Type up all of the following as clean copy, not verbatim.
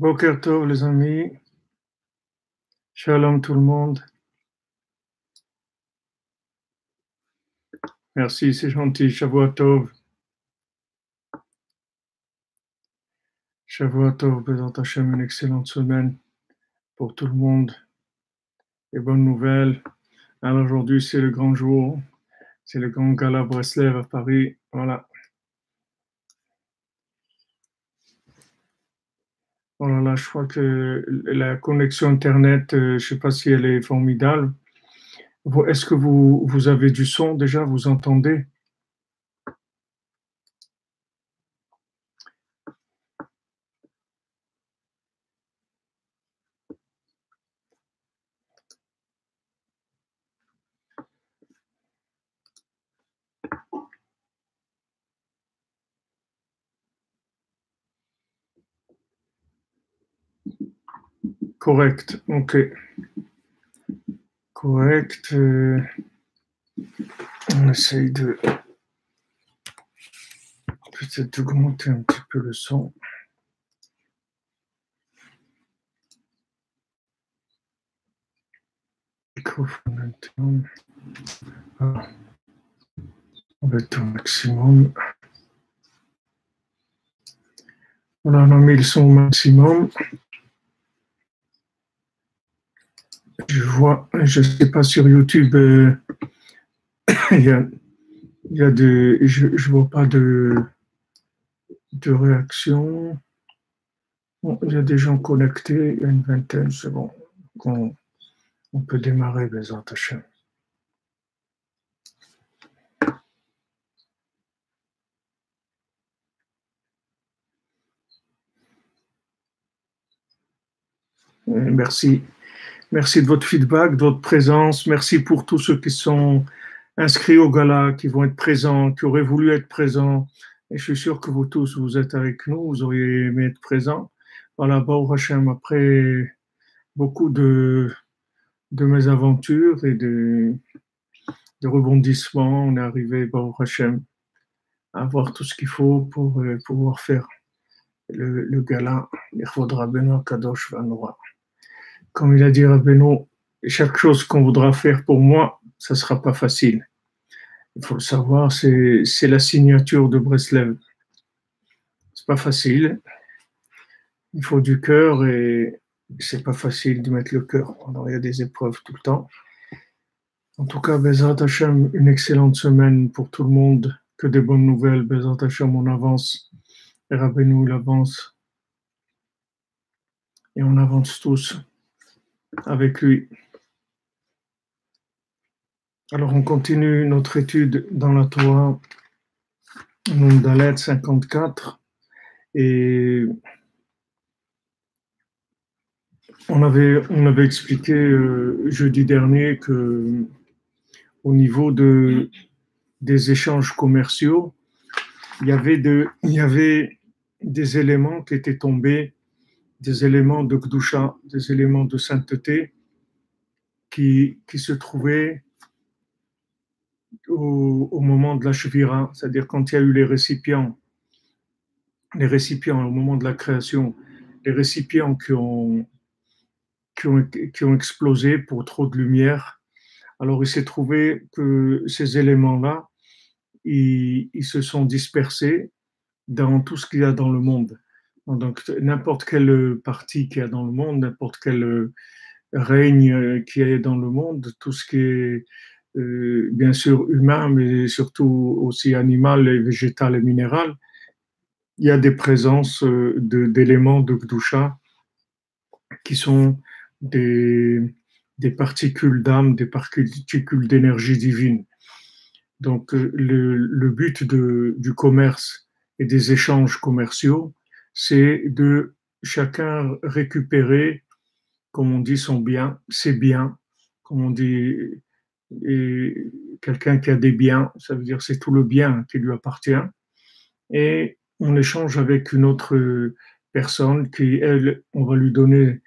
Boker Tov les amis, Shalom tout le monde. Merci, c'est gentil. Shavua Tov. Shavua Tov, Bezrat Hashem, une excellente semaine pour tout le monde. Et bonnes nouvelles. Alors aujourd'hui, c'est le grand jour. C'est le grand gala Breslev à Paris. Voilà. Oh là là, je crois que la connexion Internet, je ne sais pas si elle est formidable. Est-ce que vous avez du son déjà? Vous entendez? Correct, ok. Correct. On essaye de peut-être augmenter un petit peu le son. Microphone maintenant. Ah. On va être au maximum. Voilà, on a mis le son au maximum. Je vois, je ne sais pas sur YouTube, il y a je vois pas de réaction. Bon, il y a des gens connectés, il y a une vingtaine, c'est bon. On peut démarrer, Bezrat Hashem. Merci. Merci de votre feedback, de votre présence. Merci pour tous ceux qui sont inscrits au gala, qui vont être présents, qui auraient voulu être présents. Et je suis sûr que vous tous, vous êtes avec nous, vous auriez aimé être présents. Voilà, Baruch Hashem, après beaucoup de mésaventures et de rebondissements, on est arrivé, Baruch Hashem, à avoir tout ce qu'il faut pour pouvoir faire le gala. L'Irvod Rabbeinu Kadosh Vanora. Comme il a dit Rabbeinu, chaque chose qu'on voudra faire pour moi, ça ne sera pas facile. Il faut le savoir, c'est la signature de Breslev. C'est pas facile. Il faut du cœur et c'est pas facile de mettre le cœur. Alors, il y a des épreuves tout le temps. En tout cas, Bezrat Hashem, une excellente semaine pour tout le monde. Que des bonnes nouvelles. Bezrat Hashem, on avance. Et Rabbeinu, il avance. Et on avance tous avec lui. Alors, on continue notre étude dans la Torah, Nun Dalet 54. Et on avait expliqué jeudi dernier que au niveau des échanges commerciaux, il y avait des éléments qui étaient tombés, des éléments de Kedusha, des éléments de sainteté qui se trouvaient au moment de la Shvira, c'est-à-dire quand il y a eu les récipients au moment de la création, les récipients qui ont explosé pour trop de lumière. Alors il s'est trouvé que ces éléments-là, ils se sont dispersés dans tout ce qu'il y a dans le monde. Donc n'importe quelle partie qu'il y a dans le monde, n'importe quel règne qu'il y a dans le monde, tout ce qui est bien sûr humain, mais surtout aussi animal, et végétal et minéral, il y a des présences d'éléments de Kedusha qui sont des particules d'âme, des particules d'énergie divine. Donc le but du commerce et des échanges commerciaux, c'est de chacun récupérer, comme on dit, son bien, ses biens, comme on dit, et quelqu'un qui a des biens, ça veut dire c'est tout le bien qui lui appartient, et on échange avec une autre personne qui, elle, on va lui donner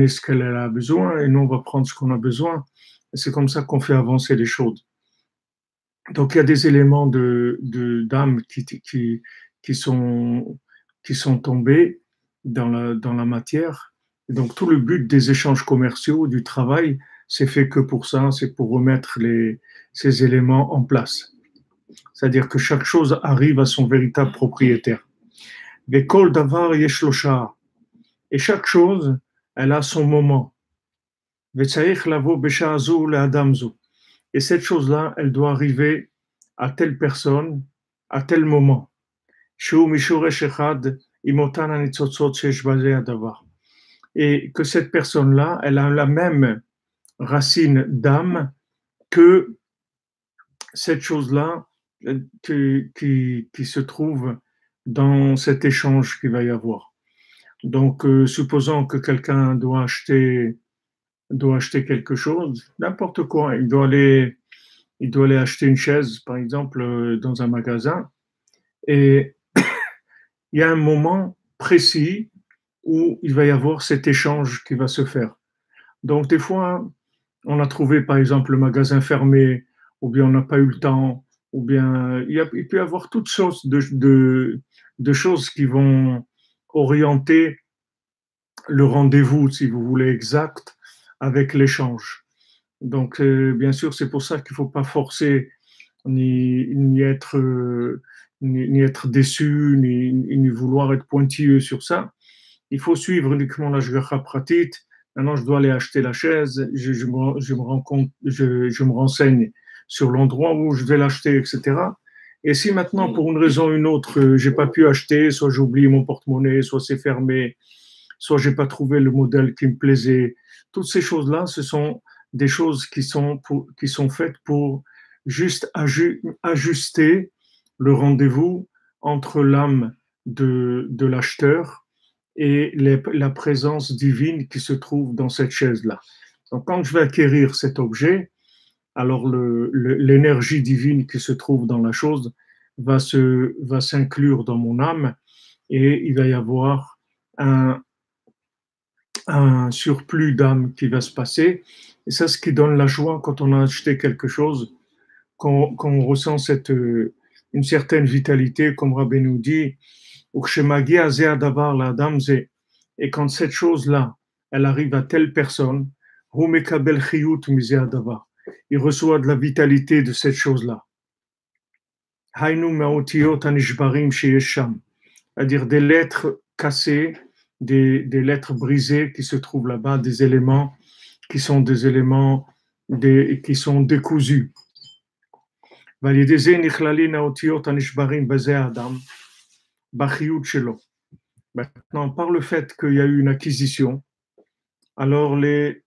ce qu'elle a besoin et nous, on va prendre ce qu'on a besoin. Et c'est comme ça qu'on fait avancer les choses. Donc, il y a des éléments d'âme qui sont tombés. dans la matière. Et donc tout le but des échanges commerciaux, du travail, c'est fait que pour ça, c'est pour remettre ces éléments en place. C'est-à-dire que chaque chose arrive à son véritable propriétaire. Vekol davar yesh lo sha'ah. Et chaque chose, elle a son moment. V'tzarich lavo b'sha'a zu le'adam zu. Et cette chose-là, elle doit arriver à telle personne, à tel moment. Shu mishuresh echad imotan hanitzotzot sheyesh bazeh hadavar. Et que cette personne-là, elle a la même racine d'âme que cette chose-là qui se trouve dans cet échange qu'il va y avoir. Donc, supposons que quelqu'un doit acheter quelque chose, n'importe quoi, il doit aller acheter une chaise, par exemple, dans un magasin, et il y a un moment précis où il va y avoir cet échange qui va se faire. Donc, des fois, on a trouvé, par exemple, le magasin fermé, ou bien on n'a pas eu le temps, ou bien il peut y avoir toutes sortes de choses qui vont orienter le rendez-vous, si vous voulez, exact avec l'échange. Donc, bien sûr, c'est pour ça qu'il ne faut pas forcer ni être, ni être déçu, ni vouloir être pointilleux sur ça. Il faut suivre uniquement la Shgacha Pratit. Maintenant, je dois aller acheter la chaise, je me rends compte, je me renseigne sur l'endroit où je vais l'acheter, etc. Et si maintenant, pour une raison ou une autre, j'ai pas pu acheter, soit j'ai oublié mon porte-monnaie, soit c'est fermé, soit j'ai pas trouvé le modèle qui me plaisait, toutes ces choses-là, ce sont des choses qui sont faites pour juste ajuster le rendez-vous entre l'âme de l'acheteur et la présence divine qui se trouve dans cette chaise-là. Donc, quand je vais acquérir cet objet, alors l'énergie divine qui se trouve dans la chose va s'inclure dans mon âme et il va y avoir un, un surplus d'âme qui va se passer. Et c'est ce qui donne la joie quand on a acheté quelque chose, quand on ressent une certaine vitalité, comme Rabbi nous dit, et quand cette chose-là, elle arrive à telle personne, il reçoit de la vitalité de cette chose-là. C'est-à-dire des lettres cassées, des lettres brisées qui se trouvent là-bas, des éléments qui sont des éléments qui sont décousus. Maintenant, par le fait qu'il y a eu une acquisition, alors les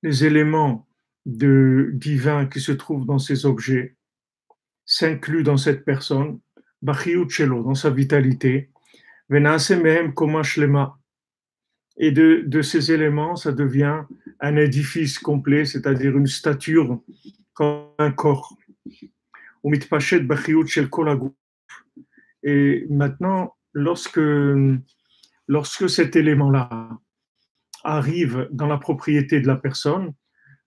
éléments divins qui se trouvent dans ces objets s'incluent dans cette personne, dans sa vitalité, et de ces éléments, ça devient un édifice complet, c'est-à-dire une stature comme un corps. Et maintenant, lorsque cet élément-là arrive dans la propriété de la personne,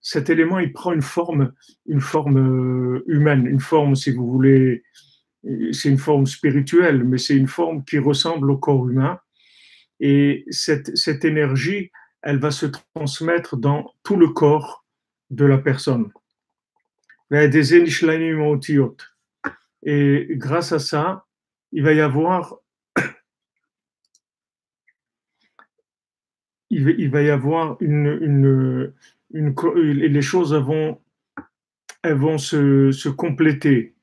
cet élément, il prend une forme humaine, une forme, si vous voulez, c'est une forme spirituelle, mais c'est une forme qui ressemble au corps humain. Et cette énergie, elle va se transmettre dans tout le corps de la personne. Et grâce à ça, il va y avoir, les choses elles vont se compléter.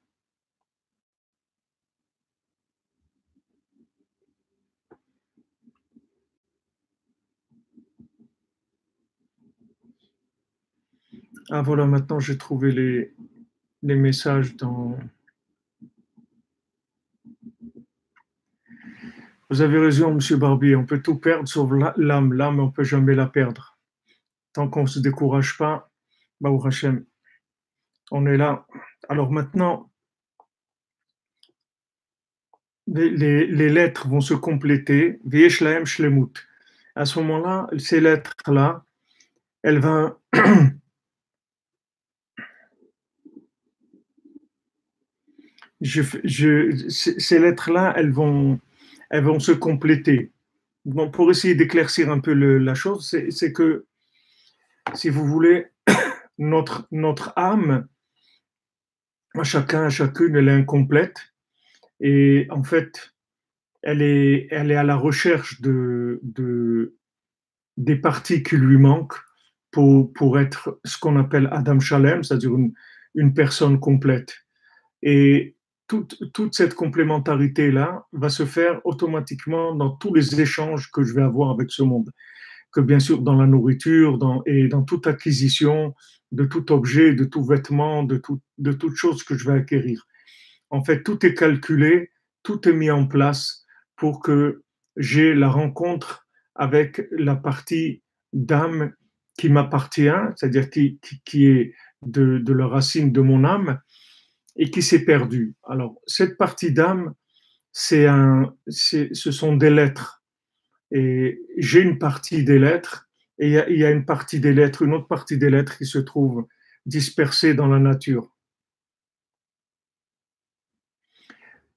Ah voilà, maintenant j'ai trouvé les messages dans. Vous avez raison, Monsieur Barbier, on peut tout perdre sauf l'âme. L'âme, on peut jamais la perdre. Tant qu'on ne se décourage pas, Baruch Hashem, on est là. Alors maintenant, les lettres vont se compléter. V'yesh lahem shlemut. À ce moment-là, ces lettres-là, elles vont. Ces lettres-là, elles vont se compléter. Bon, pour essayer d'éclaircir un peu la chose, c'est que, si vous voulez, notre âme, à chacun, à chacune, elle est incomplète. Et en fait, elle est à la recherche des parties qui lui manquent pour être ce qu'on appelle Adam Shalem, c'est-à-dire une personne complète. Et toute cette complémentarité-là va se faire automatiquement dans tous les échanges que je vais avoir avec ce monde. Que bien sûr dans la nourriture et dans toute acquisition de tout objet, de tout vêtement, de toute chose que je vais acquérir. En fait, tout est calculé, tout est mis en place pour que j'ai la rencontre avec la partie d'âme qui m'appartient, c'est-à-dire qui est de la racine de mon âme et qui s'est perdue. Alors, cette partie d'âme, ce sont des lettres. Et j'ai une partie des lettres, et il y a une partie des lettres, une autre partie des lettres qui se trouve dispersée dans la nature.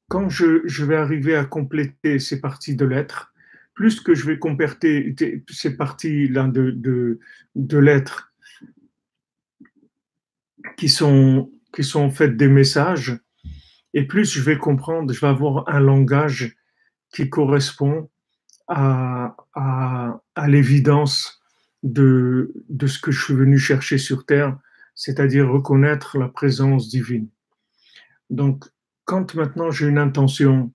Quand je vais arriver à compléter ces parties de lettres, plus que je vais compléter ces parties-là de lettres qui sont faites des messages, et plus je vais comprendre, je vais avoir un langage qui correspond à l'évidence de ce que je suis venu chercher sur Terre, c'est-à-dire reconnaître la présence divine. Donc, quand maintenant j'ai une intention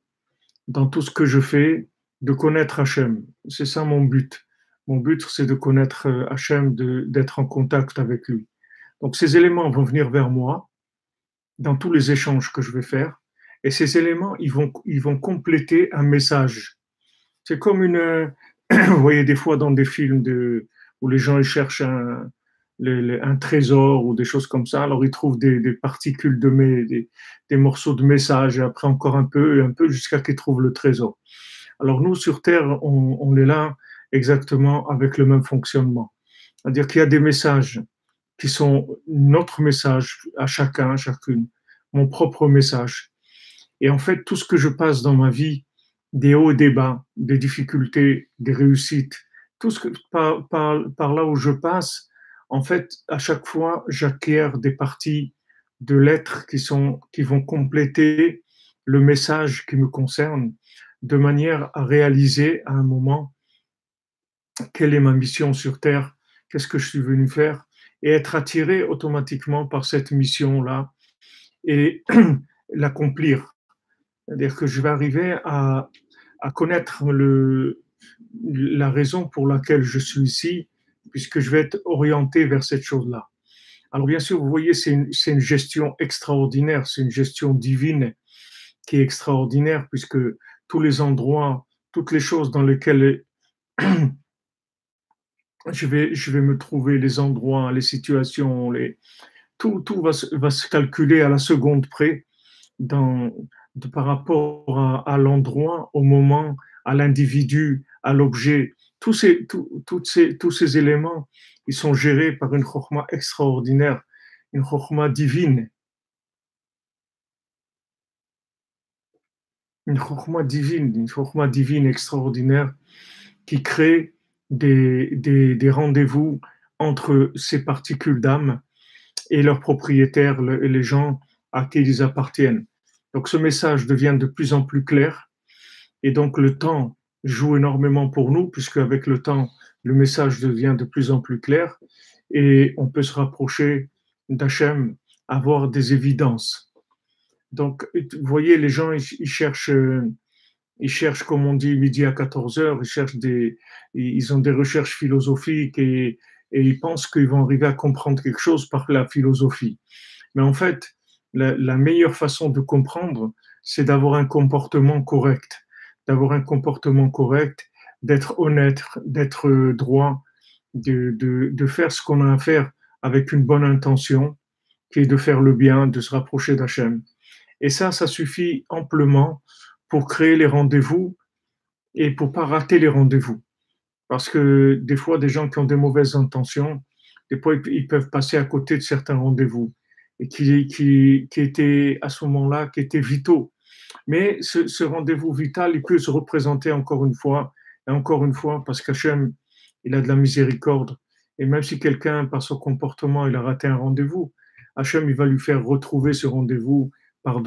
dans tout ce que je fais, de connaître Hachem. C'est ça mon but. Mon but, c'est de connaître Hachem, d'être en contact avec lui. Donc ces éléments vont venir vers moi dans tous les échanges que je vais faire. Et ces éléments, ils vont compléter un message. C'est comme vous voyez des fois dans des films où les gens ils cherchent un trésor ou des choses comme ça, alors ils trouvent des particules des morceaux de message, et après encore un peu, jusqu'à qu'ils trouvent le trésor. Alors nous, sur Terre, on est là exactement avec le même fonctionnement. C'est-à-dire qu'il y a des messages qui sont notre message à chacun, à chacune, mon propre message. Et en fait, tout ce que je passe dans ma vie, des hauts et des bas, des difficultés, des réussites, tout ce que par là où je passe, en fait, à chaque fois, j'acquiers des parties de lettres qui vont compléter le message qui me concerne, de manière à réaliser à un moment quelle est ma mission sur Terre, qu'est-ce que je suis venu faire, et être attiré automatiquement par cette mission-là et l'accomplir. C'est-à-dire que je vais arriver à connaître la raison pour laquelle je suis ici, puisque je vais être orienté vers cette chose-là. Alors bien sûr, vous voyez, c'est une gestion extraordinaire, c'est une gestion divine qui est extraordinaire, puisque tous les endroits, toutes les choses dans lesquelles je vais me trouver, les endroits, les situations, tout va se calculer à la seconde près dans, par rapport à l'endroit, au moment, à l'individu, à l'objet. Tous ces éléments, ils sont gérés par une chorma extraordinaire, une chorma divine, une chorma divine extraordinaire qui crée des rendez-vous entre ces particules d'âme et leurs propriétaires, et les gens à qui ils appartiennent. Donc ce message devient de plus en plus clair, et donc le temps joue énormément pour nous, puisque avec le temps, le message devient de plus en plus clair, et on peut se rapprocher d'Hachem, avoir des évidences. Donc, vous voyez, les gens, ils cherchent, comme on dit, midi à 14 heures, ils ont des recherches philosophiques, et ils pensent qu'ils vont arriver à comprendre quelque chose par la philosophie. Mais en fait, la meilleure façon de comprendre, c'est d'avoir un comportement correct, d'être honnête, d'être droit, de faire ce qu'on a à faire avec une bonne intention, qui est de faire le bien, de se rapprocher d'Hachem. Et ça suffit amplement pour créer les rendez-vous et pour pas rater les rendez-vous. Parce que des fois, des gens qui ont des mauvaises intentions, des fois, ils peuvent passer à côté de certains rendez-vous et qui étaient à ce moment-là, qui étaient vitaux Mais ce rendez-vous vital, il peut se représenter encore une fois, et encore une fois, parce qu'Hachem, il a de la miséricorde. Et même si quelqu'un, par son comportement, il a raté un rendez-vous, Hachem, il va lui faire retrouver ce rendez-vous par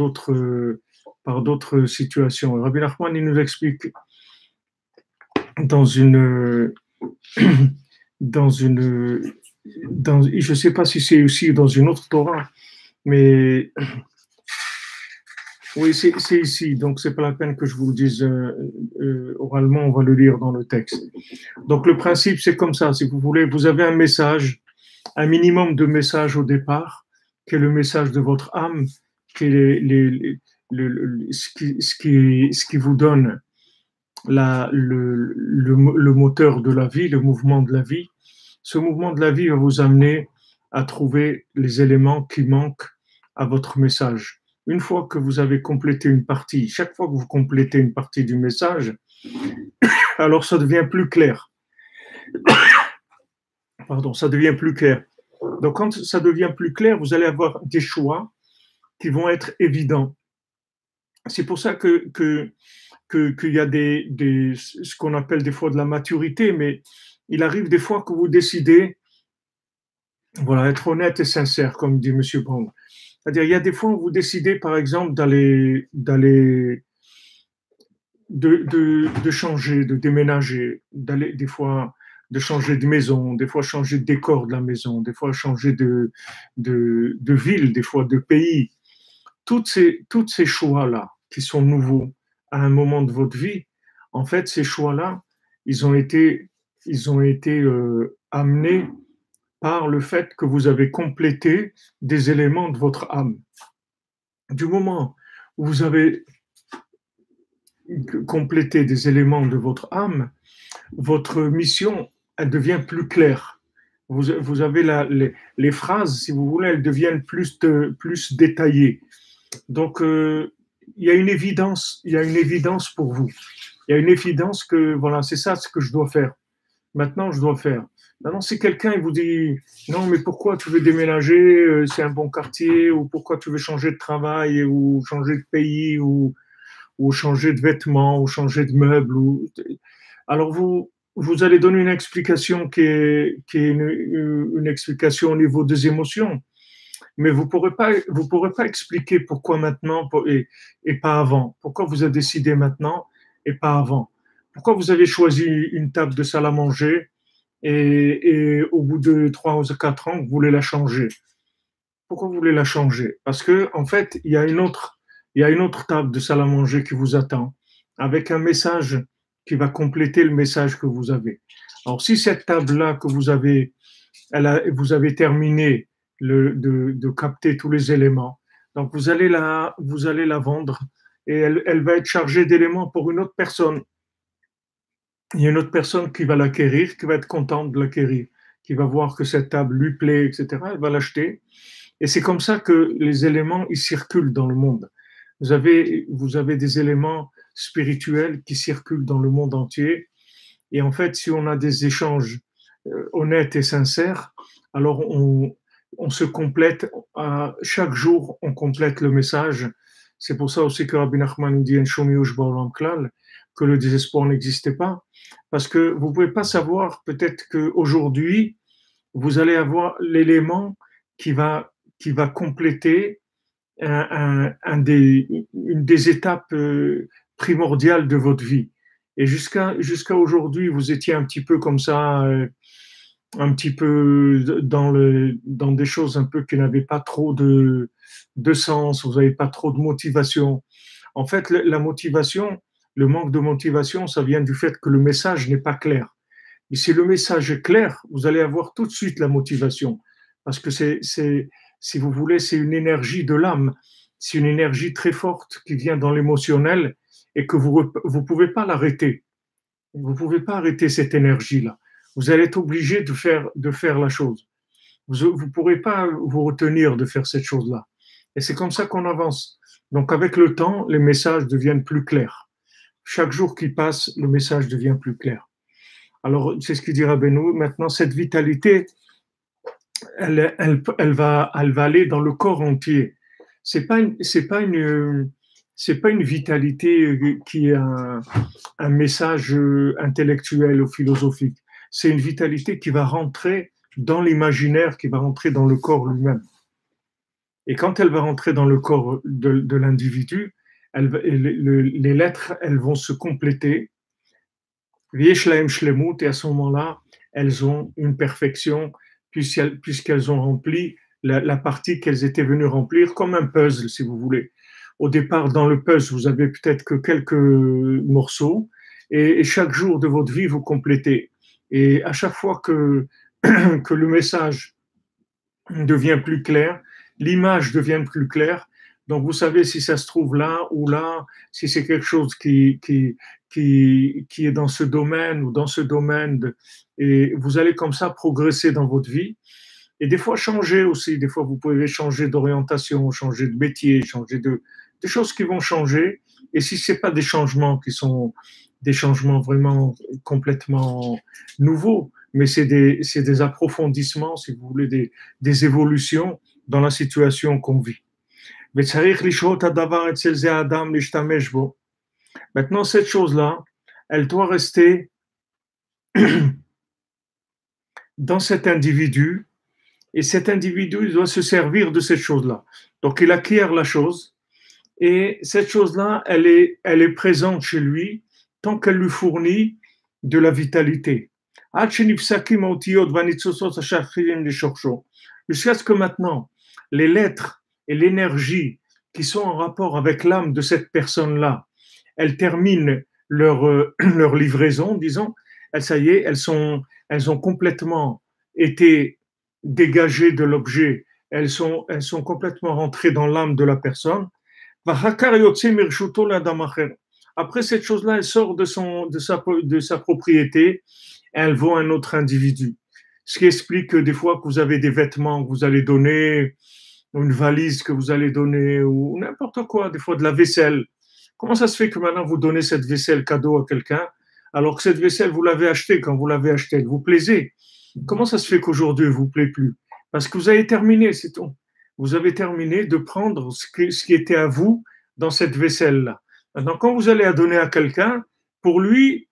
par d'autres situations. Rabbi Nachman, il nous explique dans une, dans une, je ne sais pas si c'est aussi dans une autre Torah, mais oui, c'est ici, donc c'est pas la peine que je vous le dise oralement, on va le lire dans le texte. Donc le principe, c'est comme ça, si vous voulez, vous avez un message, un minimum de message au départ, qui est le message de votre âme, qui est ce qui vous donne le moteur de la vie, le mouvement de la vie. Ce mouvement de la vie va vous amener à trouver les éléments qui manquent à votre message. Une fois que vous avez complété une partie, chaque fois que vous complétez une partie du message, alors ça devient plus clair. Pardon, ça devient plus clair. Donc quand ça devient plus clair, vous allez avoir des choix qui vont être évidents. C'est pour ça qu'il y a ce qu'on appelle des fois de la maturité, mais il arrive des fois que vous décidez, voilà, être honnête et sincère, comme dit M. Brown. C'est-à-dire, il y a des fois où vous décidez, par exemple, de changer, de déménager, d'aller des fois de changer de maison, des fois changer de décor de la maison, des fois changer de ville, des fois de pays. Toutes ces choix-là qui sont nouveaux à un moment de votre vie, en fait, ces choix-là, ils ont été amenés par le fait que vous avez complété des éléments de votre âme. Du moment où vous avez complété des éléments de votre âme, votre mission, elle devient plus claire. Vous avez les phrases, si vous voulez, elles deviennent plus détaillées. Donc, il y a une évidence pour vous. Il y a une évidence que, voilà, c'est ça ce que je dois faire. Maintenant, je dois faire. Maintenant, si quelqu'un il vous dit, non, mais pourquoi tu veux déménager, c'est un bon quartier, ou pourquoi tu veux changer de travail, ou changer de pays, ou changer de vêtements, ou changer de meubles, alors vous allez donner une explication qui est une explication au niveau des émotions, mais vous pourrez pas expliquer pourquoi maintenant et pas avant. Pourquoi vous avez décidé maintenant et pas avant. Pourquoi vous avez choisi une table de salle à manger et au bout de 3 ou 4 ans, vous voulez la changer. Pourquoi vous voulez la changer? Parce que en fait, il y a une autre table de salle à manger qui vous attend, avec un message qui va compléter le message que vous avez. Alors, si cette table-là que vous avez terminé de capter tous les éléments, donc vous allez la vendre et elle va être chargée d'éléments pour une autre personne. Il y a une autre personne qui va l'acquérir, qui va être contente de l'acquérir, qui va voir que cette table lui plaît, etc. Elle va l'acheter. Et c'est comme ça que les éléments, ils circulent dans le monde. Vous avez des éléments spirituels qui circulent dans le monde entier. Et en fait, si on a des échanges honnêtes et sincères, alors on se complète, chaque jour, on complète le message. C'est pour ça aussi que Rabbi Nachman dit que le désespoir n'existait pas. Parce que vous ne pouvez pas savoir, peut-être qu'aujourd'hui, vous allez avoir l'élément qui va compléter une des étapes primordiales de votre vie. Et jusqu'à aujourd'hui, vous étiez un petit peu comme ça, un petit peu dans des choses un peu qui n'avaient pas trop de sens, vous n'avez pas trop de motivation. En fait, la motivation, le manque de motivation, ça vient du fait que le message n'est pas clair. Et si le message est clair, vous allez avoir tout de suite la motivation. Parce que si vous voulez, c'est une énergie de l'âme. C'est une énergie très forte qui vient dans l'émotionnel et que vous ne pouvez pas l'arrêter. Vous ne pouvez pas arrêter cette énergie-là. Vous allez être obligé de faire la chose. Vous ne pourrez pas vous retenir de faire cette chose-là. Et c'est comme ça qu'on avance. Donc avec le temps, les messages deviennent plus clairs. Chaque jour qui passe, le message devient plus clair. Alors, c'est ce que dit Rabbeinu. Maintenant, cette vitalité, elle va aller dans le corps entier. C'est pas c'est pas une vitalité qui est un message intellectuel ou philosophique. C'est une vitalité qui va rentrer dans l'imaginaire, qui va rentrer dans le corps lui-même. Et quand elle va rentrer dans le corps de l'individu, les lettres, elles vont se compléter. Et à ce moment-là, elles ont une perfection puisqu'elles ont rempli la partie qu'elles étaient venues remplir comme un puzzle, si vous voulez. Au départ, dans le puzzle, vous avez peut-être que quelques morceaux et chaque jour de votre vie, vous complétez. Et à chaque fois que le message devient plus clair, l'image devient plus claire. Donc, vous savez si ça se trouve là ou là, si c'est quelque chose qui est dans ce domaine ou dans ce domaine. Et vous allez comme ça progresser dans votre vie. Et des fois changer aussi. Des fois, vous pouvez changer d'orientation, changer de métier, changer des choses qui vont changer. Et si ce n'est pas des changements qui sont des changements vraiment complètement nouveaux, mais c'est des approfondissements, si vous voulez, des évolutions dans la situation qu'on vit. Maintenant, cette chose-là, elle doit rester dans cet individu, et cet individu doit se servir de cette chose-là. Donc, il acquiert la chose, et cette chose-là, elle est présente chez lui tant qu'elle lui fournit de la vitalité. Jusqu'à ce que maintenant, les lettres et l'énergie qui sont en rapport avec l'âme de cette personne-là, elles terminent leur livraison, disons, ça y est, elles ont complètement été dégagées de l'objet, elles sont complètement rentrées dans l'âme de la personne. Après, cette chose-là, elle sort de sa propriété et elle vaut un autre individu. Ce qui explique que des fois que vous avez des vêtements que vous allez donner, ou une valise que vous allez donner, ou n'importe quoi, des fois de la vaisselle. Comment ça se fait que maintenant vous donnez cette vaisselle cadeau à quelqu'un, alors que cette vaisselle, vous l'avez achetée quand vous l'avez achetée, elle vous plaisait? Comment ça se fait qu'aujourd'hui, elle ne vous plaît plus? Parce que vous avez terminé, c'est tout. Vous avez terminé de prendre ce qui était à vous dans cette vaisselle-là. Maintenant, quand vous allez la donner à quelqu'un, pour lui,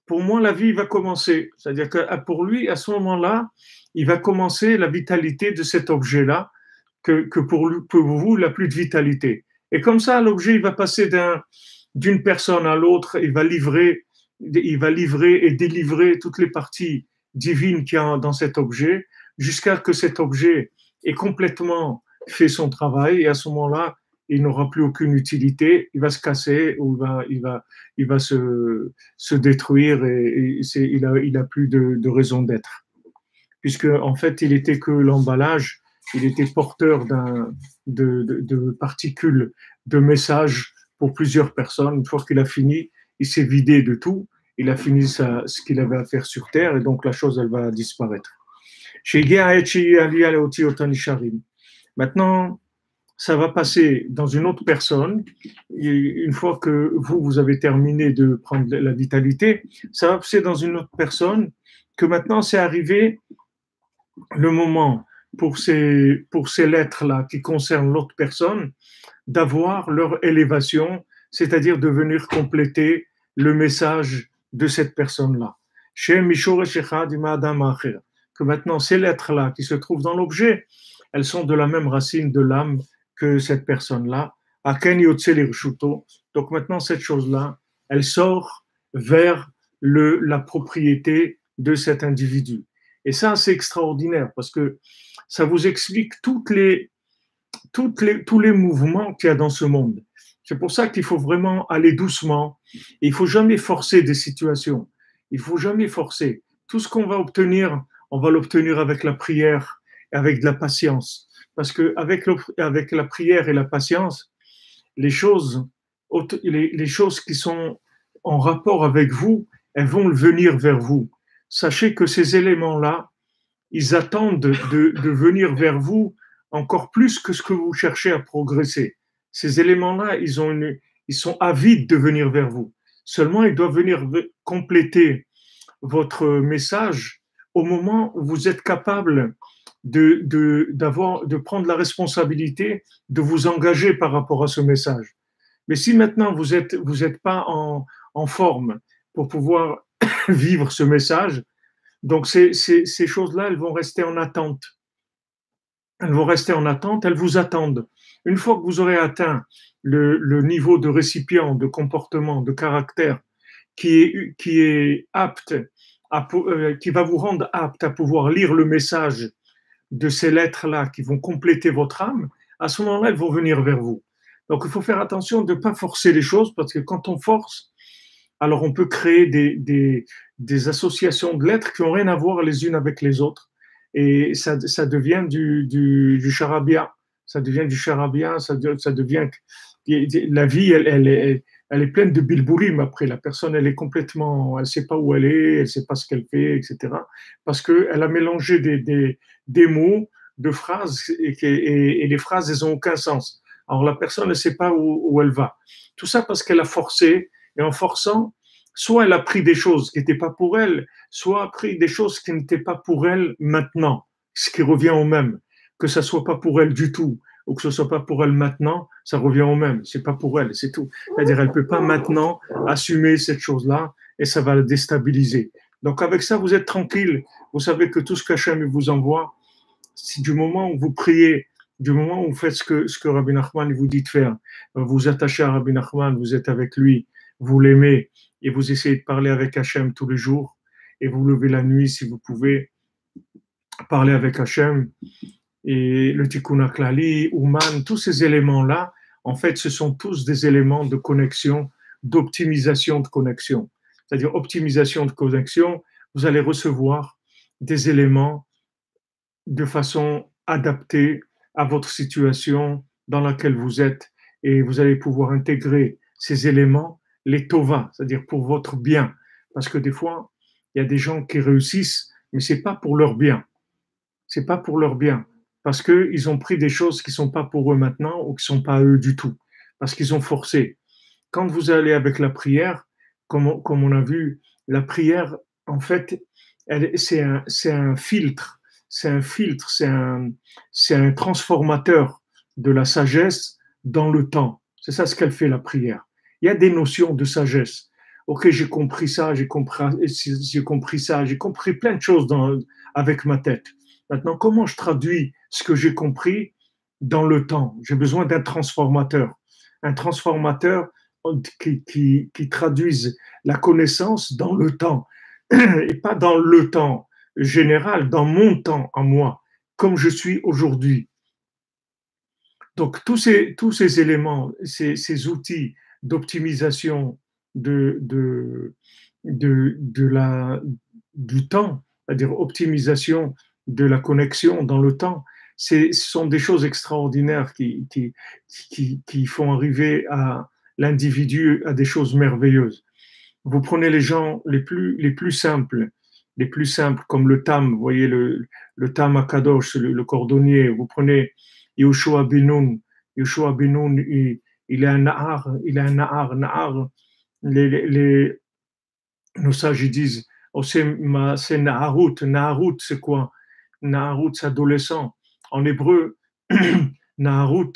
pour moi, la vie va commencer. C'est-à-dire que pour lui, à ce moment-là, il va commencer la vitalité de cet objet-là, que pour vous, il n'a plus de vitalité. Et comme ça, l'objet, il va passer d'une personne à l'autre, il va livrer et délivrer toutes les parties divines qu'il y a dans cet objet, jusqu'à ce que cet objet ait complètement fait son travail, et à ce moment-là, il n'aura plus aucune utilité, il va se casser ou il va se détruire et il a plus de raison d'être. Puisque, en fait, il était que l'emballage, il était porteur de particules, de messages pour plusieurs personnes. Une fois qu'il a fini, il s'est vidé de tout, il a fini ce qu'il avait à faire sur Terre, et donc la chose, elle va disparaître. Maintenant, ça va passer dans une autre personne. Et une fois que vous avez terminé de prendre la vitalité, ça va passer dans une autre personne, que maintenant c'est arrivé le moment pour ces lettres-là qui concernent l'autre personne, d'avoir leur élévation, c'est-à-dire de venir compléter le message de cette personne-là. Que maintenant ces lettres-là qui se trouvent dans l'objet, elles sont de la même racine de l'âme que cette personne-là. Donc maintenant cette chose-là, elle sort vers la propriété de cet individu. Et ça, c'est extraordinaire parce que ça vous explique tous les mouvements qu'il y a dans ce monde. C'est pour ça qu'il faut vraiment aller doucement. Il ne faut jamais forcer des situations. Il ne faut jamais forcer. Tout ce qu'on va obtenir, on va l'obtenir avec la prière et avec de la patience. Parce qu'avec avec la prière et la patience, les choses qui sont en rapport avec vous, elles vont venir vers vous. Sachez que ces éléments-là, ils attendent de venir vers vous encore plus que ce que vous cherchez à progresser. Ces éléments-là, ils sont avides de venir vers vous. Seulement, ils doivent venir compléter votre message au moment où vous êtes capable de prendre la responsabilité de vous engager par rapport à ce message. Mais si maintenant vous êtes pas en forme pour pouvoir vivre ce message, donc ces choses-là, elles vont rester en attente. Elles vont rester en attente, elles vous attendent. Une fois que vous aurez atteint le niveau de récipient, de comportement, de caractère qui est apte, qui va vous rendre apte à pouvoir lire le message de ces lettres-là qui vont compléter votre âme, à ce moment-là, elles vont venir vers vous. Donc, il faut faire attention de ne pas forcer les choses parce que quand on force, alors on peut créer des associations de lettres qui n'ont rien à voir les unes avec les autres. Et ça devient du charabia. Ça devient du charabia, ça devient. La vie, elle est pleine de bilboulim après. La personne, elle est complètement. Elle ne sait pas où elle est, elle ne sait pas ce qu'elle fait, etc. Parce qu'elle a mélangé des mots, de phrases, et les phrases, elles n'ont aucun sens. Alors la personne ne sait pas où elle va. Tout ça parce qu'elle a forcé, et en forçant, soit elle a pris des choses qui n'étaient pas pour elle, soit a pris des choses qui n'étaient pas pour elle maintenant, ce qui revient au même. Que ça soit pas pour elle du tout ou que ce soit pas pour elle maintenant, ça revient au même. C'est pas pour elle, c'est tout. C'est-à-dire, elle peut pas maintenant assumer cette chose-là et ça va la déstabiliser. Donc avec ça, vous êtes tranquille. Vous savez que tout ce qu'Hachem vous envoie, si du moment où vous priez, du moment où vous faites ce que Rabbi Nachman vous dit de faire, vous attachez à Rabbi Nachman, vous êtes avec lui, vous l'aimez et vous essayez de parler avec Hachem tous les jours et vous levez la nuit si vous pouvez parler avec Hachem et le Tikkun HaKlali, Ouman, tous ces éléments-là, en fait, ce sont tous des éléments de connexion, d'optimisation de connexion. C'est-à-dire optimisation de connexion, vous allez recevoir des éléments de façon adaptée à votre situation dans laquelle vous êtes et vous allez pouvoir intégrer ces éléments, les tova, c'est-à-dire pour votre bien. Parce que des fois, il y a des gens qui réussissent, mais c'est pas pour leur bien. C'est pas pour leur bien. Parce qu'ils ont pris des choses qui sont pas pour eux maintenant ou qui sont pas à eux du tout. Parce qu'ils ont forcé. Quand vous allez avec la prière, comme on a vu, la prière, en fait, c'est un filtre, c'est un transformateur de la sagesse dans le temps. C'est ça ce qu'elle fait, la prière. Il y a des notions de sagesse. Ok, j'ai compris ça, j'ai compris plein de choses avec ma tête. Maintenant, comment je traduis ce que j'ai compris dans le temps? J'ai besoin d'un transformateur. Un transformateur qui traduisent la connaissance dans le temps et pas dans le temps général, dans mon temps à moi, comme je suis aujourd'hui. Donc tous ces éléments, ces outils d'optimisation de du temps, c'est-à-dire optimisation de la connexion dans le temps, ce sont des choses extraordinaires qui font arriver à l'individu à des choses merveilleuses. Vous prenez les gens les plus simples comme le tam, vous voyez le tam à Kadosh, le cordonnier, vous prenez Yoshua Benoun, Yoshua Benoun, il est un Nahar, les, nos sages ils disent, oh, c'est Naharut, Naharut c'est quoi? Naharut c'est adolescent. En hébreu, Naharut,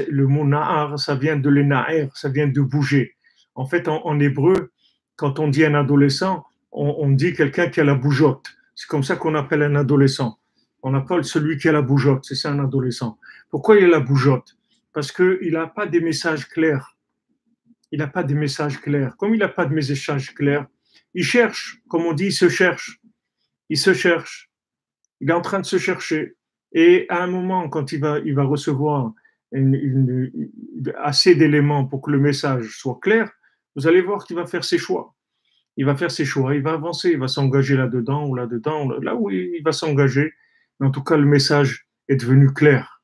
le mot Nahar, ça vient de l'Enaher, ça vient de bouger. En fait, en hébreu, quand on dit un adolescent, on dit quelqu'un qui a la bougeotte. C'est comme ça qu'on appelle un adolescent. On appelle celui qui a la bougeotte, c'est ça un adolescent. Pourquoi il a la bougeotte? Parce qu'il n'a pas des messages clairs. Il n'a pas de messages clairs. Comme il n'a pas de messages clairs, il cherche, comme on dit, il se cherche. Il se cherche. Il est en train de se chercher. Et à un moment, quand il va recevoir assez d'éléments pour que le message soit clair, vous allez voir qu'il va faire ses choix. Il va faire ses choix, il va avancer, il va s'engager là-dedans ou là-dedans, là où il va s'engager. Mais en tout cas, le message est devenu clair.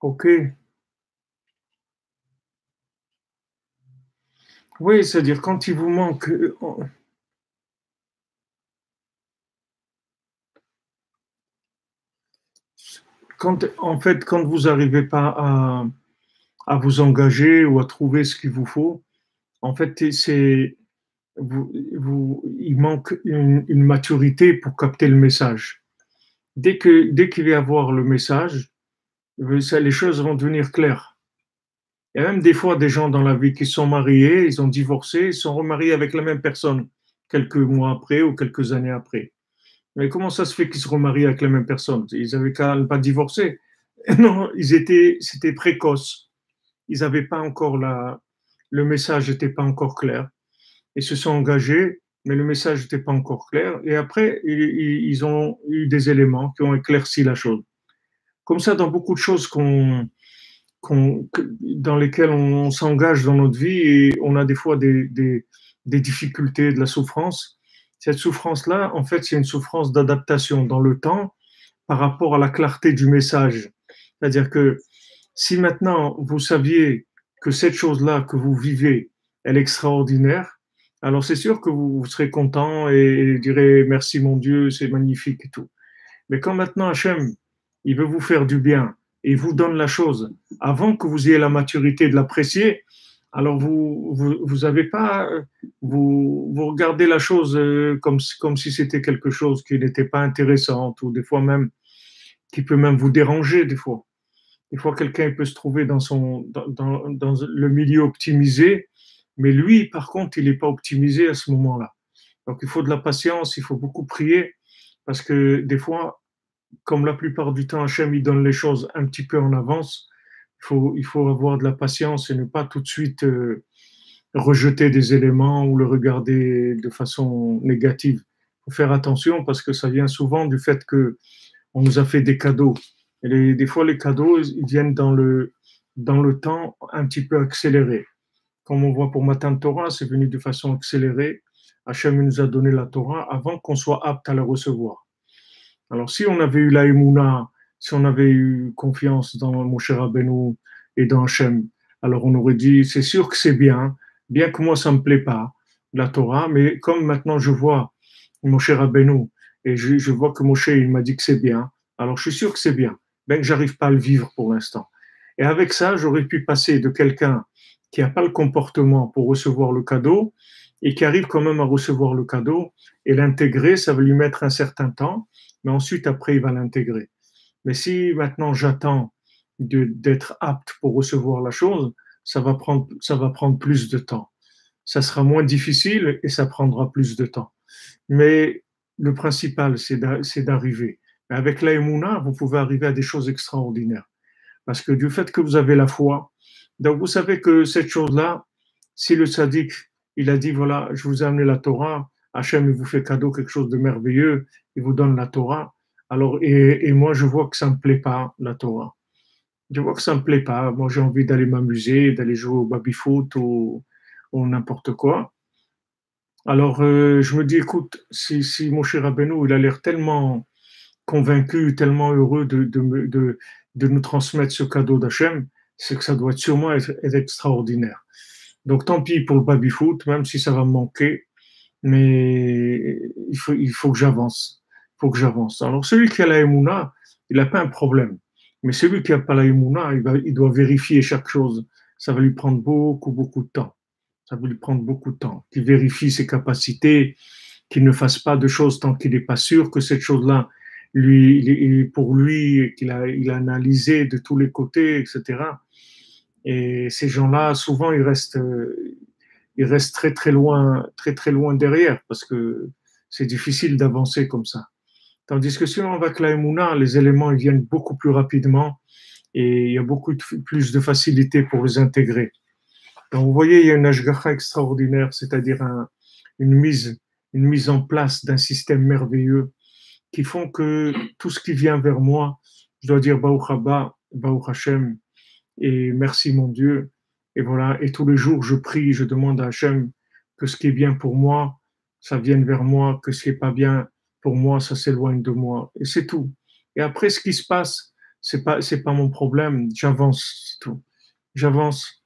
OK. Oui, c'est-à-dire quand il vous manque, quand, en fait, quand vous n'arrivez pas à vous engager ou à trouver ce qu'il vous faut, en fait, il manque une maturité pour capter le message. Dès qu'il va y avoir le message, les choses vont devenir claires. Il y a même des fois des gens dans la vie qui sont mariés, ils ont divorcé, ils sont remariés avec la même personne quelques mois après ou quelques années après. Mais comment ça se fait qu'ils se remarient avec la même personne? Ils avaient qu'à ne pas divorcer. Non, c'était précoce. Ils n'avaient pas encore le message n'était pas encore clair. Ils se sont engagés, mais le message n'était pas encore clair. Et après, ils ont eu des éléments qui ont éclairci la chose. Comme ça, dans beaucoup de choses dans lesquelles on s'engage dans notre vie et on a des fois des difficultés, de la souffrance. Cette souffrance-là, en fait, c'est une souffrance d'adaptation dans le temps par rapport à la clarté du message. C'est-à-dire que si maintenant vous saviez que cette chose-là que vous vivez, elle est extraordinaire, alors c'est sûr que vous serez content et direz merci mon Dieu, c'est magnifique et tout. Mais quand maintenant Hachem, il veut vous faire du bien et il vous donne la chose avant que vous ayez la maturité de l'apprécier, alors vous avez pas, vous regardez la chose comme si c'était quelque chose qui n'était pas intéressant ou des fois même qui peut même vous déranger des fois. Des fois, quelqu'un peut se trouver dans le milieu optimisé, mais lui, par contre, il n'est pas optimisé à ce moment-là. Donc, il faut de la patience, il faut beaucoup prier, parce que des fois, comme la plupart du temps, Hachem, il donne les choses un petit peu en avance, il faut avoir de la patience et ne pas tout de suite rejeter des éléments ou le regarder de façon négative. Il faut faire attention parce que ça vient souvent du fait que on nous a fait des cadeaux. Et des fois, les cadeaux, ils viennent dans le temps un petit peu accéléré. Comme on voit pour Matan Torah, c'est venu de façon accélérée. Hachem nous a donné la Torah avant qu'on soit apte à la recevoir. Alors, si on avait eu la Emouna, si on avait eu confiance dans Moshe Rabbeinu et dans Hachem, alors on aurait dit, c'est sûr que c'est bien que moi, ça ne me plaît pas, la Torah, mais comme maintenant je vois Moshe Rabbeinu et je vois que Moshe, il m'a dit que c'est bien, alors je suis sûr que c'est bien, bien que j'arrive pas à le vivre pour l'instant. Et avec ça, j'aurais pu passer de quelqu'un qui n'a pas le comportement pour recevoir le cadeau et qui arrive quand même à recevoir le cadeau et l'intégrer, ça va lui mettre un certain temps, mais ensuite, après, il va l'intégrer. Mais si maintenant j'attends d'être apte pour recevoir la chose, ça va prendre plus de temps. Ça sera moins difficile et ça prendra plus de temps. Mais le principal, c'est d'arriver. Avec la Emouna, vous pouvez arriver à des choses extraordinaires. Parce que du fait que vous avez la foi, donc vous savez que cette chose-là, si le sadique, il a dit, voilà, je vous ai amené la Torah, Hachem, il vous fait cadeau quelque chose de merveilleux, il vous donne la Torah, alors, et moi, je vois que ça ne me plaît pas, la Torah. Je vois que ça ne me plaît pas. Moi, j'ai envie d'aller m'amuser, d'aller jouer au baby-foot ou n'importe quoi. Alors, je me dis, écoute, si mon cher Rabbeinu, il a l'air tellement convaincu, tellement heureux de nous transmettre ce cadeau d'Hachem, c'est que ça doit sûrement être extraordinaire. Donc, tant pis pour le baby-foot, même si ça va me manquer, mais il faut que j'avance. Il faut que j'avance. Alors, celui qui a la Emouna, il n'a pas un problème. Mais celui qui n'a pas la Emouna, il doit vérifier chaque chose. Ça va lui prendre beaucoup de temps. Ça va lui prendre beaucoup de temps. Qu'il vérifie ses capacités, qu'il ne fasse pas de choses tant qu'il n'est pas sûr que cette chose-là, pour lui, il a analysé de tous les côtés, etc. Et ces gens-là, souvent, ils restent très loin derrière, parce que c'est difficile d'avancer comme ça. Tandis que si on va avec la Emouna, les éléments ils viennent beaucoup plus rapidement et il y a plus de facilité pour les intégrer. Donc, vous voyez, il y a une ashgacha extraordinaire, c'est-à-dire une mise en place d'un système merveilleux qui font que tout ce qui vient vers moi, je dois dire Baruch Haba, Baruch Hashem, et merci mon Dieu. Et voilà, et tous les jours, je prie, je demande à Hachem que ce qui est bien pour moi, ça vienne vers moi, que ce qui n'est pas bien pour moi, ça s'éloigne de moi. Et c'est tout. Et après, ce qui se passe, c'est pas mon problème. J'avance, c'est tout. J'avance.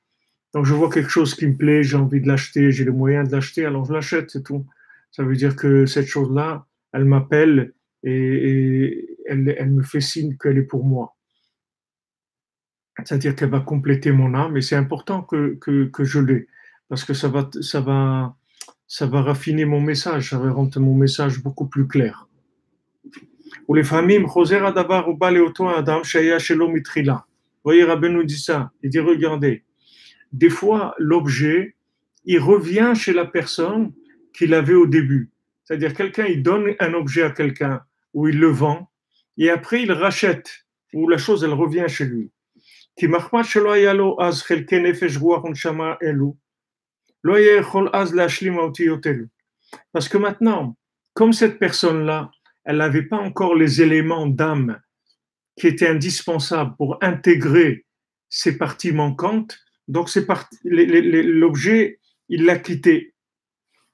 Donc, je vois quelque chose qui me plaît, j'ai envie de l'acheter, j'ai les moyens de l'acheter, alors je l'achète, c'est tout. Ça veut dire que cette chose-là, elle m'appelle et elle me fait signe qu'elle est pour moi. C'est-à-dire qu'elle va compléter mon âme et c'est important que je l'ai parce que ça va raffiner mon message, ça va rendre mon message beaucoup plus clair. ולפעמים חוזר הדבר ובא לאותו אדם שהיה שלא מתחילה. Voyez, Rabbeinu dit ça. Il dit, regardez, des fois, l'objet, il revient chez la personne qu'il avait au début. C'est-à-dire, quelqu'un, il donne un objet à quelqu'un, ou il le vend, et après, il rachète, ou la chose, elle revient chez lui. כי מחמד שלא היה לו אז חלקי נפש רוח ונשמה אלו, לא היה יכול אז להשלים האותיות אלו. Parce que maintenant, comme cette personne-là, elle n'avait pas encore les éléments d'âme qui étaient indispensables pour intégrer ces parties manquantes, donc l'objet, il l'a quitté.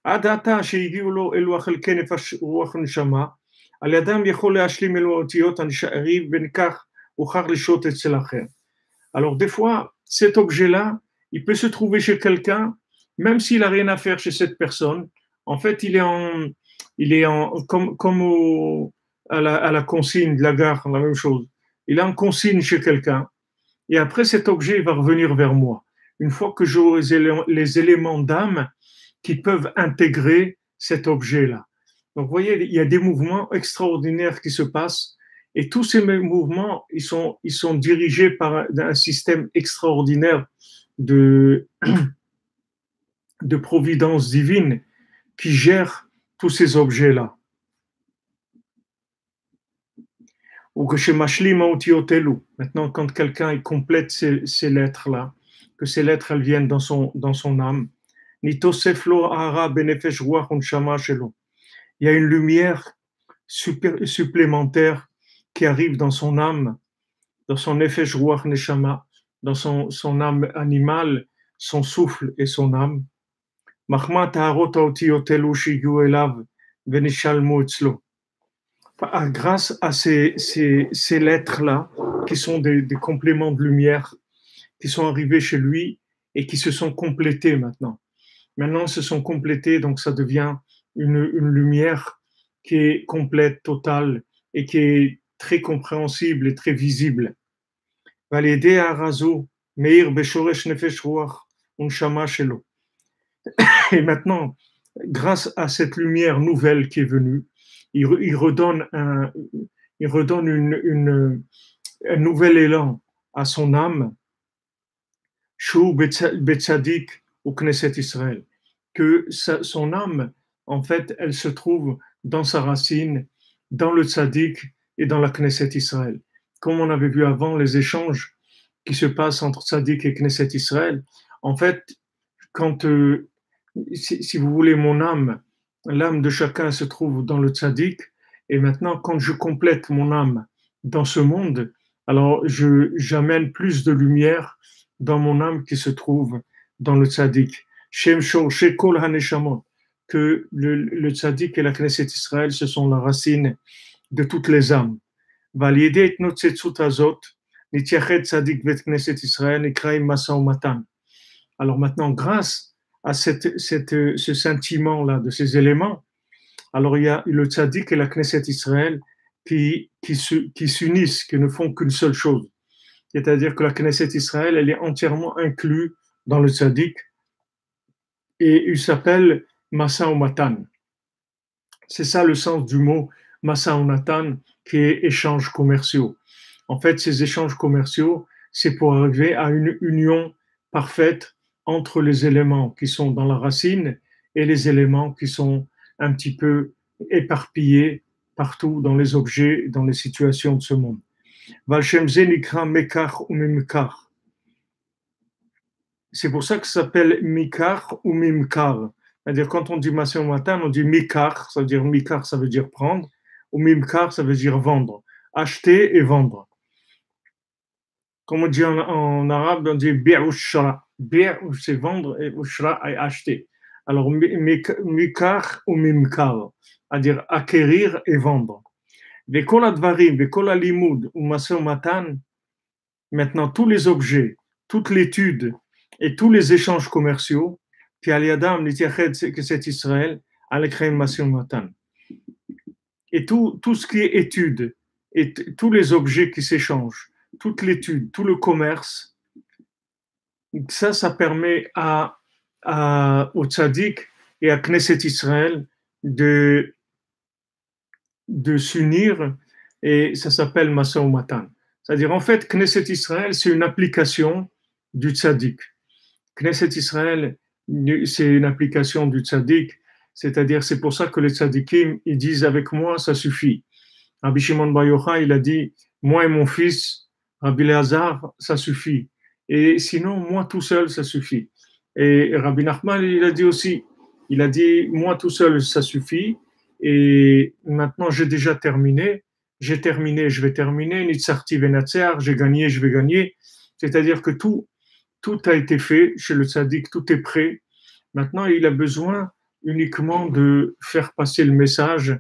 Adata שהגיעו לו אלו החלקי נפש רוח ונשמה, על ידם יכול להשלים אלו האותיות הנשארים וניקח הוכח לשהות אצל אחר. Alors des fois, cet objet-là, il peut se trouver chez quelqu'un, même s'il n'a rien à faire chez cette personne. En fait, comme à la consigne de la gare, la même chose. Il est en consigne chez quelqu'un, et après cet objet il va revenir vers moi. Une fois que j'aurai les éléments d'âme qui peuvent intégrer cet objet-là. Donc, vous voyez, il y a des mouvements extraordinaires qui se passent. Et tous ces mouvements, ils sont dirigés par un système extraordinaire de providence divine qui gère tous ces objets-là. Ou que chez Mashlim Aotiotelu, maintenant, quand quelqu'un complète ces lettres-là, que ces lettres elles viennent dans son âme, Nitoseflo Ara Benefesh Ruach Unshama Shelo. Il y a une lumière supplémentaire qui arrive dans son âme, dans son nefesh ruach neshama, dans son âme animale, son souffle et son âme. Grâce à ces lettres-là, qui sont des compléments de lumière, qui sont arrivés chez lui et qui se sont complétés maintenant. Maintenant, se sont complétés, donc ça devient une lumière qui est complète, totale, et qui est très compréhensible et très visible. Et maintenant, grâce à cette lumière nouvelle qui est venue, il redonne un nouvel élan à son âme, Shou Betzadik ou Knesset Israël, que son âme, en fait, elle se trouve dans sa racine, dans le tzaddik et dans la Knesset Israël. Comme on avait vu avant les échanges qui se passent entre tzaddik et Knesset Israël, en fait, quand, si vous voulez, mon âme, l'âme de chacun se trouve dans le tzaddik, et maintenant, quand je complète mon âme dans ce monde, alors j'amène plus de lumière dans mon âme qui se trouve dans le tzaddik. Shem Shor Shekol Haneshamot, que le tzaddik et la Knesset Israël, ce sont la racine de toutes les âmes. Validé Notsetzut Azot, Nitiachet Tzaddik Vet Knesset Israël, Nikraim Masa Matan. Alors maintenant, grâce à ce sentiment-là, de ces éléments, alors il y a le tzaddik et la Knesset Israël qui s'unissent, qui ne font qu'une seule chose. C'est-à-dire que la Knesset Israël, elle est entièrement inclue dans le tzaddik et il s'appelle Masa Matan. C'est ça le sens du mot Masa Matan, qui est échanges commerciaux. En fait, ces échanges commerciaux, c'est pour arriver à une union parfaite entre les éléments qui sont dans la racine et les éléments qui sont un petit peu éparpillés partout dans les objets, dans les situations de ce monde. C'est pour ça que ça s'appelle Mikar ou Mimkar. C'est-à-dire quand on dit Masé Matan, on dit Mikar, ça veut dire Mikar, ça veut dire prendre, ou Mimkar, ça veut dire vendre, acheter et vendre. Comme on dit en arabe, on dit Bi'ushra. Bir, c'est vendre, et Ushra, c'est acheter. Alors, Mikar ou Mimkar, c'est-à-dire acquérir et vendre. Vekol advarim, vekol alimud ou Masé Matan, maintenant tous les objets, toute l'étude Et tous les échanges commerciaux, qui Aliadam, que c'est Israël, Alekhem Masion Matan. Et tout ce qui est étude, et tous les objets qui s'échangent, toute l'étude, tout le commerce, ça permet au tzaddik et à Knesset Israël de s'unir, et ça s'appelle Masa Matan. C'est-à-dire, en fait, Knesset Israël, c'est une application du tzaddik. Knesset Israël, c'est une application du tzaddik, c'est-à-dire, c'est pour ça que les tzaddikim, ils disent avec moi, ça suffit. Rabbi Shimon Bar Yochai, il a dit, moi et mon fils, Rabbi Léazar, ça suffit. Et sinon, moi tout seul, ça suffit. Et Rabbi Nachman, il a dit aussi, il a dit, moi tout seul, ça suffit. Et maintenant, j'ai déjà terminé. J'ai terminé, je vais terminer. Nitzarti venatzer, j'ai gagné, je vais gagner. C'est-à-dire que tout a été fait chez le tzaddik, tout est prêt. Maintenant, il a besoin uniquement de faire passer le message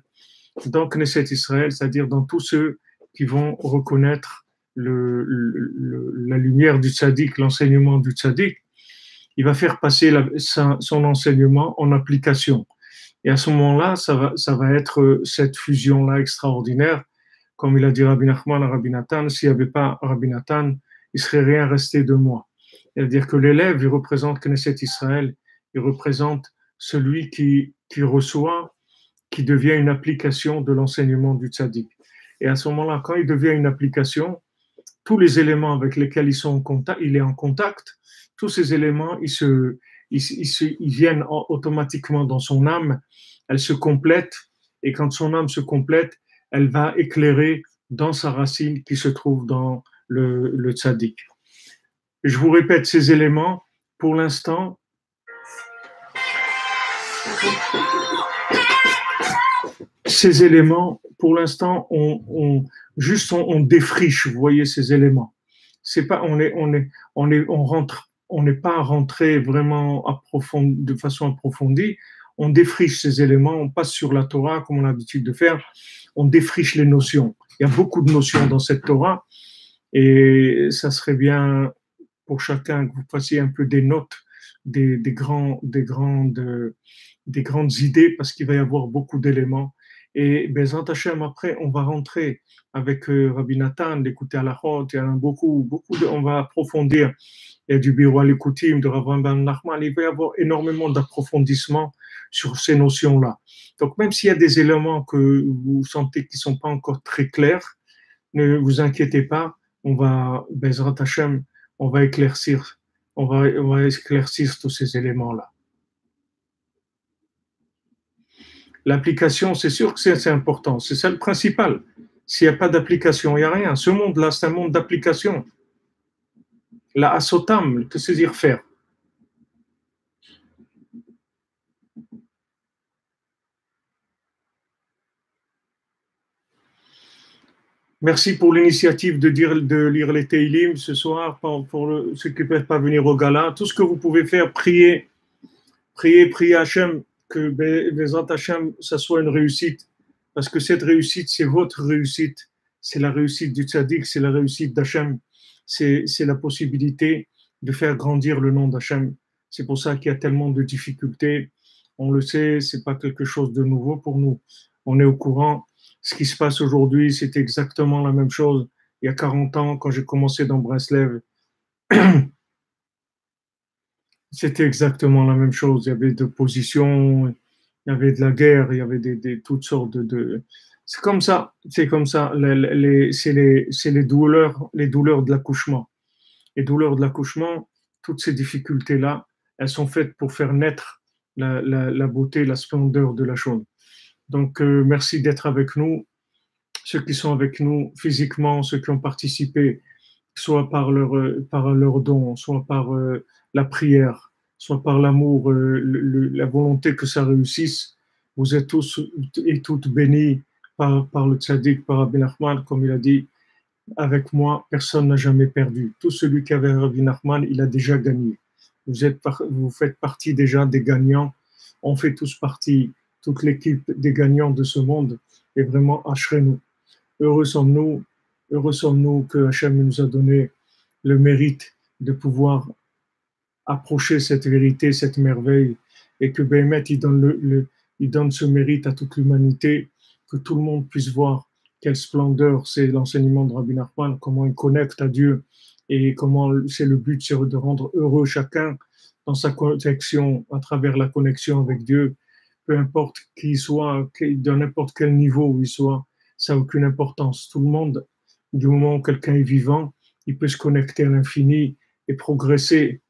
dans Knesset Israël, c'est-à-dire dans tous ceux qui vont reconnaître la lumière du tzaddik, l'enseignement du tzaddik. Il va faire passer son enseignement en application. Et à ce moment-là, ça va être cette fusion-là extraordinaire. Comme il a dit Rabbi Nachman à Rabbi Nathan, s'il n'y avait pas Rabbi Nathan, il ne serait rien resté de moi. C'est-à-dire que l'élève, il représente Knesset Israël, il représente celui qui reçoit, qui devient une application de l'enseignement du tzaddik. Et à ce moment-là, quand il devient une application, tous les éléments avec lesquels il est en contact, tous ces éléments, ils viennent automatiquement dans son âme, elles se complètent, et quand son âme se complète, elle va éclairer dans sa racine qui se trouve dans le tzaddik. Je vous répète ces éléments. Pour l'instant, ces éléments, pour l'instant, on défriche, vous voyez, ces éléments. C'est pas, on n'est pas rentré vraiment de façon approfondie. On défriche ces éléments, on passe sur la Torah, comme on a l'habitude de faire. On défriche les notions. Il y a beaucoup de notions dans cette Torah, et ça serait bien pour chacun que vous fassiez un peu des notes, des grandes idées, parce qu'il va y avoir beaucoup d'éléments. Et Bezrat Hashem, après, on va rentrer avec Rabbi Nathan, d'écouter à la route, il y en a beaucoup on va approfondir. Il y a du Biro Alikutim, de Rav Ben Nachman, il va y avoir énormément d'approfondissement sur ces notions-là. Donc, même s'il y a des éléments que vous sentez qui ne sont pas encore très clairs, ne vous inquiétez pas, on va, Bezrat Hashem, on va éclaircir tous ces éléments-là. L'application, c'est sûr que c'est important, c'est ça le principal. S'il n'y a pas d'application, il n'y a rien. Ce monde-là, c'est un monde d'application. La asotam, que c'est dire faire. Merci pour l'initiative de lire les Teilim ce soir, pour ceux qui ne peuvent pas venir au gala. Tout ce que vous pouvez faire, prier Hachem, que Bezrat Hachem, ça soit une réussite. Parce que cette réussite, c'est votre réussite. C'est la réussite du tzaddik, c'est la réussite d'Hachem. C'est la possibilité de faire grandir le nom d'Hachem. C'est pour ça qu'il y a tellement de difficultés. On le sait, c'est pas quelque chose de nouveau pour nous. On est au courant. Ce qui se passe aujourd'hui, c'est exactement la même chose. Il y a 40 ans, quand j'ai commencé dans Breslev, c'était exactement la même chose. Il y avait de l'opposition, il y avait de la guerre, il y avait toutes sortes de... C'est comme ça, c'est les douleurs de l'accouchement. Les douleurs de l'accouchement, toutes ces difficultés-là, elles sont faites pour faire naître la beauté, la splendeur de la chose. Donc, merci d'être avec nous. Ceux qui sont avec nous physiquement, ceux qui ont participé, soit par leur don, soit par la prière, soit par l'amour, la volonté que ça réussisse. Vous êtes tous et toutes bénis par le tzaddik, par Rabbi Nachman, comme il a dit, avec moi, personne n'a jamais perdu. Tout celui qui avait Rabbi Nachman, il a déjà gagné. Vous faites partie déjà des gagnants. On fait tous partie, toute l'équipe des gagnants de ce monde. Et vraiment, ashrenu. Heureux sommes-nous que Hachem nous a donné le mérite de pouvoir approcher cette vérité, cette merveille, et que Béhémet, il donne ce mérite à toute l'humanité, que tout le monde puisse voir quelle splendeur c'est l'enseignement de Rabbi Nachman, comment il connecte à Dieu, et comment c'est le but, c'est de rendre heureux chacun dans sa connexion, à travers la connexion avec Dieu, peu importe qui il soit, dans n'importe quel niveau où il soit, ça n'a aucune importance. Tout le monde, du moment où quelqu'un est vivant, il peut se connecter à l'infini et progresser,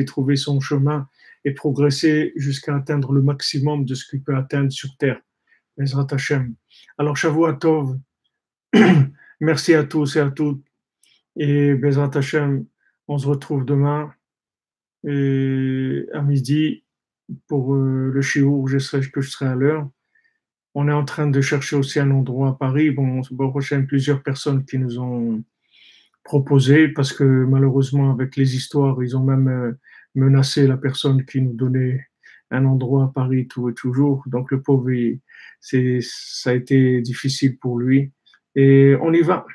trouver son chemin et progresser jusqu'à atteindre le maximum de ce qu'il peut atteindre sur Terre. Bezrat Hashem. Alors, Shavua Tov, merci à tous et à toutes. Et Bezrat Hashem, on se retrouve demain et à midi pour le shiur, je serai à l'heure. On est en train de chercher aussi un endroit à Paris. Bon, prochain, plusieurs personnes qui nous ont proposé parce que malheureusement, avec les histoires, ils ont même menacé la personne qui nous donnait un endroit à Paris tout et toujours. Donc le pauvre, ça a été difficile pour lui. Et on y va.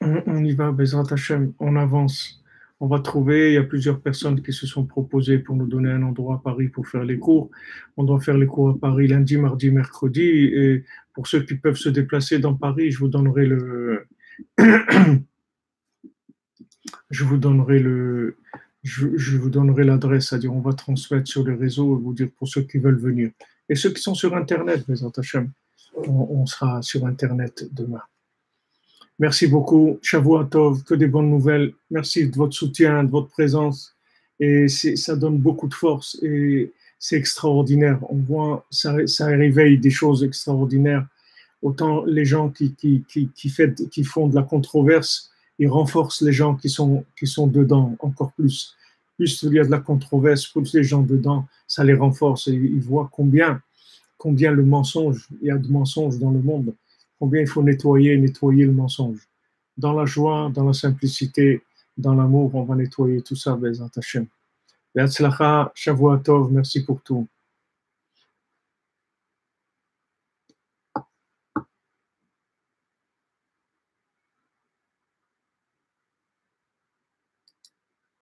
On y va, Bezrat Hashem, on avance. On va trouver, il y a plusieurs personnes qui se sont proposées pour nous donner un endroit à Paris pour faire les cours. On doit faire les cours à Paris lundi, mardi, mercredi. Et pour ceux qui peuvent se déplacer dans Paris, je vous donnerai je vous donnerai l'adresse, c'est-à-dire on va transmettre sur les réseaux et vous dire pour ceux qui veulent venir. Et ceux qui sont sur Internet, Bezrat Hashem, on sera sur Internet demain. Merci beaucoup. Shavua Tov, que des bonnes nouvelles. Merci de votre soutien, de votre présence. Et ça donne beaucoup de force et c'est extraordinaire. On voit, ça réveille des choses extraordinaires. Autant les gens qui font de la controverse, ils renforcent les gens qui sont dedans encore plus. Plus il y a de la controverse, plus les gens dedans, ça les renforce. Et ils voient combien le mensonge, il y a de mensonges dans le monde. Combien il faut nettoyer le mensonge. Dans la joie, dans la simplicité, dans l'amour, on va nettoyer tout ça, Bezrat Hashem. Be'atzlacha, Shavua Tov, merci pour tout.